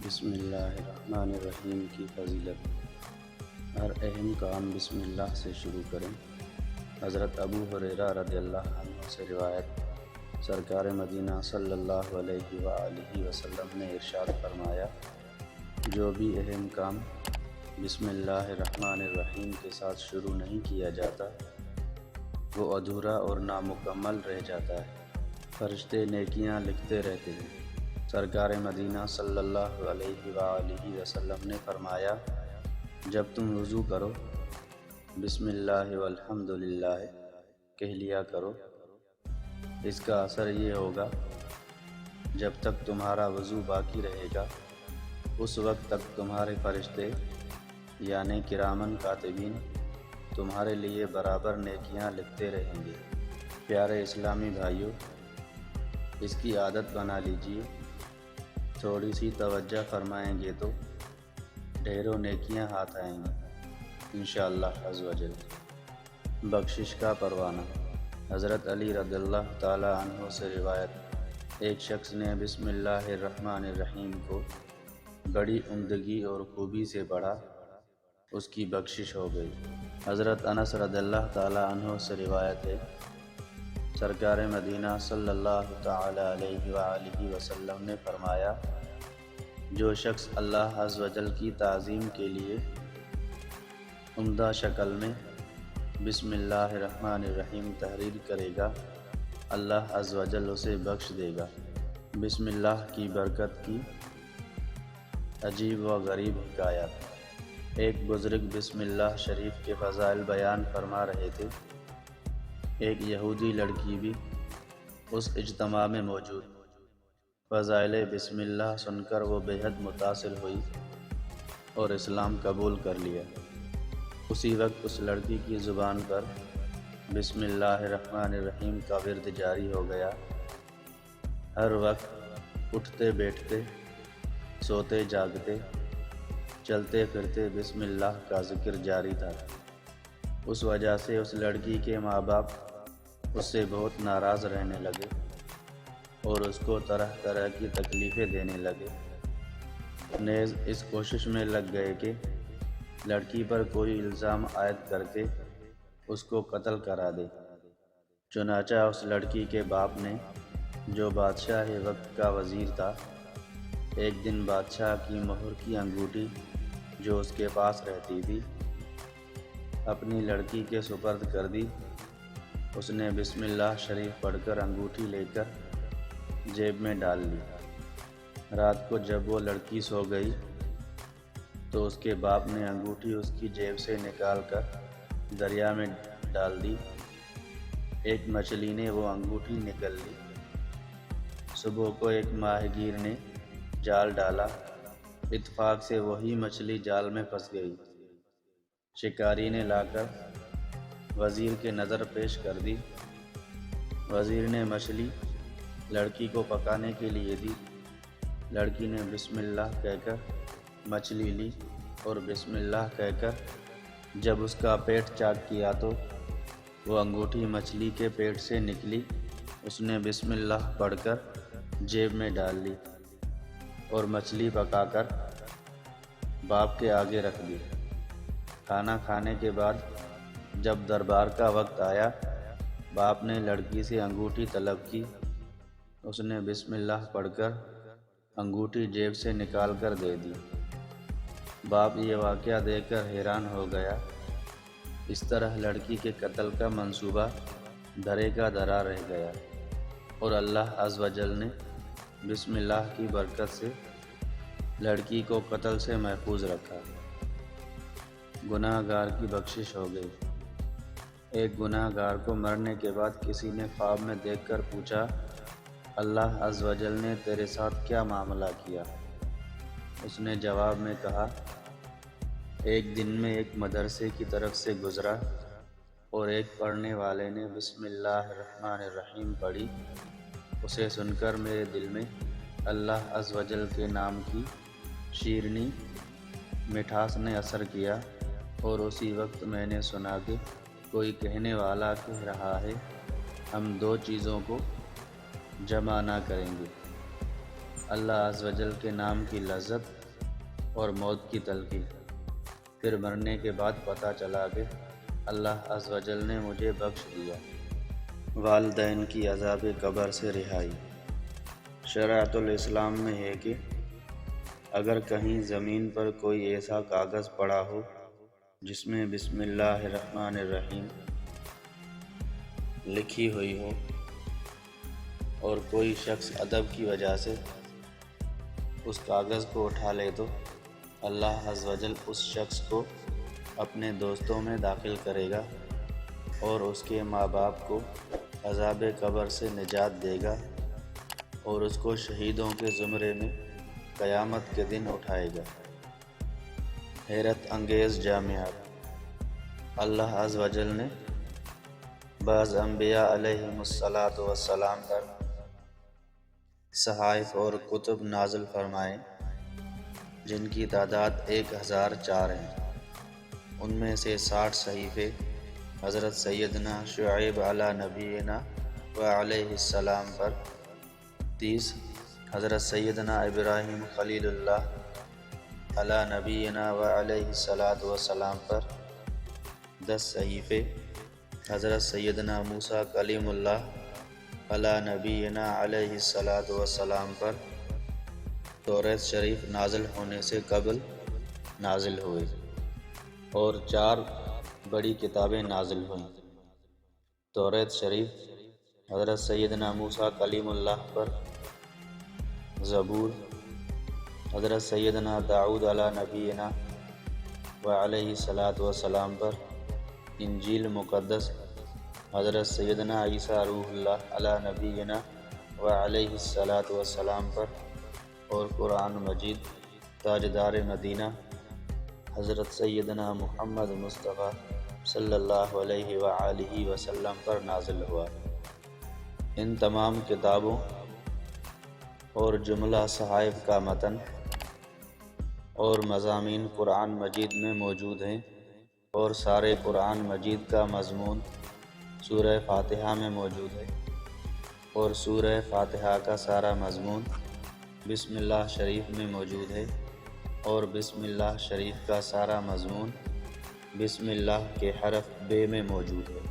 بسم اللہ الرحمن الرحیم کی فضیلت۔ ہر اہم کام بسم اللہ سے شروع کریں۔ حضرت ابو ہریرہ رضی اللہ عنہ سے روایت، سرکار مدینہ صلی اللہ علیہ وآلہ وسلم نے ارشاد فرمایا، جو بھی اہم کام بسم اللہ الرحمن الرحیم کے ساتھ شروع نہیں کیا جاتا وہ ادھورا اور نامکمل رہ جاتا ہے۔ فرشتے نیکیاں لکھتے رہتے ہیں۔ سرکار مدینہ صلی اللہ علیہ وآلہ وسلم نے فرمایا، جب تم وضو کرو بسم اللہ والحمد للہ کہہ لیا کرو۔ اس کا اثر یہ ہوگا، جب تک تمہارا وضو باقی رہے گا اس وقت تک تمہارے فرشتے یعنی کرامن کاتبین تمہارے لیے برابر نیکیاں لکھتے رہیں گے۔ پیارے اسلامی بھائیوں، اس کی عادت بنا لیجئے۔ تھوڑی سی توجہ فرمائیں گے تو ڈھیروں نیکیاں ہاتھ آئیں گی انشاءاللہ عز و جل۔ بخشش کا پروانہ۔ حضرت علی رضی اللہ تعالی عنہ سے روایت، ایک شخص نے بسم اللہ الرحمن الرحیم کو بڑی عمدگی اور خوبی سے پڑھا، اس کی بخشش ہو گئی۔ حضرت انس رضی اللہ تعالی عنہ سے روایت ہے، سرکار مدینہ صلی اللہ تعالی علیہ وآلہ وسلم نے فرمایا، جو شخص اللہ عز و جل کی تعظیم کے لیے عمدہ شکل میں بسم اللہ الرحمن الرحیم تحریر کرے گا اللہ عز و جل اسے بخش دے گا۔ بسم اللہ کی برکت کی عجیب و غریب حکایات۔ ایک بزرگ بسم اللہ شریف کے فضائل بیان فرما رہے تھے۔ ایک یہودی لڑکی بھی اس اجتماع میں موجود۔ فضائل بسم اللہ سن کر وہ بے حد متاثر ہوئی اور اسلام قبول کر لیا۔ اسی وقت اس لڑکی کی زبان پر بسم اللہ الرحمن الرحیم کا ورد جاری ہو گیا۔ ہر وقت اٹھتے بیٹھتے، سوتے جاگتے، چلتے پھرتے بسم اللہ کا ذکر جاری تھا۔ اس وجہ سے اس لڑکی کے ماں باپ اس سے بہت ناراض رہنے لگے اور اس کو طرح طرح کی تکلیفیں دینے لگے۔ نیز اس کوشش میں لگ گئے کہ لڑکی پر کوئی الزام عائد کر کے اس کو قتل کرا دے۔ چنانچہ اس لڑکی کے باپ نے، جو بادشاہ وقت کا وزیر تھا، ایک دن بادشاہ کی مہر کی انگوٹھی جو اس کے پاس رہتی تھی اپنی لڑکی کے سپرد کر دی۔ اس نے بسم اللہ شریف پڑھ کر انگوٹھی لے کر جیب میں ڈال لی۔ رات کو جب وہ لڑکی سو گئی تو اس کے باپ نے انگوٹھی اس کی جیب سے نکال کر دریا میں ڈال دی۔ ایک مچھلی نے وہ انگوٹھی نگل لی۔ صبح کو ایک ماہی گیر نے جال ڈالا، اتفاق سے وہی مچھلی جال میں پھنس گئی۔ شکاری نے لا کر وزیر کے نظر پیش کر دی۔ وزیر نے مچھلی لڑکی کو پکانے کے لیے دی۔ لڑکی نے بسم اللہ کہہ کر مچھلی لی اور بسم اللہ کہہ کر جب اس کا پیٹ چاک کیا تو وہ انگوٹھی مچھلی کے پیٹ سے نکلی۔ اس نے بسم اللہ پڑھ کر جیب میں ڈال لی اور مچھلی پکا کر باپ کے آگے رکھ دی۔ کھانا کھانے کے بعد جب دربار کا وقت آیا، باپ نے لڑکی سے انگوٹھی طلب کی۔ اس نے بسم اللہ پڑھ کر انگوٹھی جیب سے نکال کر دے دی۔ باپ یہ واقعہ دیکھ کر حیران ہو گیا۔ اس طرح لڑکی کے قتل کا منصوبہ دھرے کا دھرا رہ گیا اور اللہ عز و جل نے بسم اللہ کی برکت سے لڑکی کو قتل سے محفوظ رکھا۔ گناہ گار کی بخشش ہو گئی۔ ایک گناہ گار کو مرنے کے بعد کسی نے خواب میں دیکھ کر پوچھا، اللہ عز و جل نے تیرے ساتھ کیا معاملہ کیا؟ اس نے جواب میں کہا، ایک دن میں ایک مدرسے کی طرف سے گزرا اور ایک پڑھنے والے نے بسم اللہ الرحمن الرحیم پڑھی۔ اسے سن کر میرے دل میں اللہ عز و جل کے نام کی شیرینی مٹھاس نے اثر کیا اور اسی وقت میں نے سنا کہ کوئی کہنے والا کہہ رہا ہے، ہم دو چیزوں کو جمع نہ کریں گے، اللہ عز و جل کے نام کی لذت اور موت کی تلخی۔ پھر مرنے کے بعد پتہ چلا کہ اللہ عز و جل نے مجھے بخش دیا۔ والدین کی عذاب قبر سے رہائی۔ شریعت الاسلام میں ہے کہ اگر کہیں زمین پر کوئی ایسا کاغذ پڑا ہو جس میں بسم اللہ الرحمن الرحیم لکھی ہوئی ہو اور کوئی شخص ادب کی وجہ سے اس کاغذ کو اٹھا لے تو اللہ عز و جل اس شخص کو اپنے دوستوں میں داخل کرے گا اور اس کے ماں باپ کو عذاب قبر سے نجات دے گا اور اس کو شہیدوں کے زمرے میں قیامت کے دن اٹھائے گا۔ حیرت انگیز جامعات۔ اللہ عز و جل نے بعض انبیاء علیہم السلام پر صحائف اور کتب نازل فرمائے جن کی تعداد 1004 ہیں۔ ان میں سے 60 صحیفے حضرت سیدنا شعیب علی نبینا و علیہ السلام پر، 30 حضرت سیدنا ابراہیم خلیل اللہ علی نبینا و علیہ السلام پر، 10 صحیفے حضرت سیدنا موسیٰ کلیم اللہ علی نبینا علیہ السلام پر توریت شریف نازل ہونے سے قبل نازل ہوئے، اور 4 بڑی کتابیں نازل ہوئیں۔ توریت شریف حضرت سیدنا موسیٰ کلیم اللہ پر، زبور حضرت سیدنا داؤد علی نبینا و علیہ السلام پر، انجیل مقدس حضرت سیدنا عیسیٰ روح اللہ علی نبینا و علیہ السلام پر، اور قرآن مجید تاجدار مدینہ حضرت سیدنا محمد مصطفیٰ صلی اللہ علیہ وآلہ وسلم پر نازل ہوا۔ ان تمام کتابوں اور جملہ صحائف کا متن اور مضامین قرآن مجید میں موجود ہیں، اور سارے قرآن مجید کا مضمون سورہ فاتحہ میں موجود ہے، اور سورہ فاتحہ کا سارا مضمون بسم اللہ شریف میں موجود ہے، اور بسم اللہ شریف کا سارا مضمون بسم اللہ کے حرف بے میں موجود ہے۔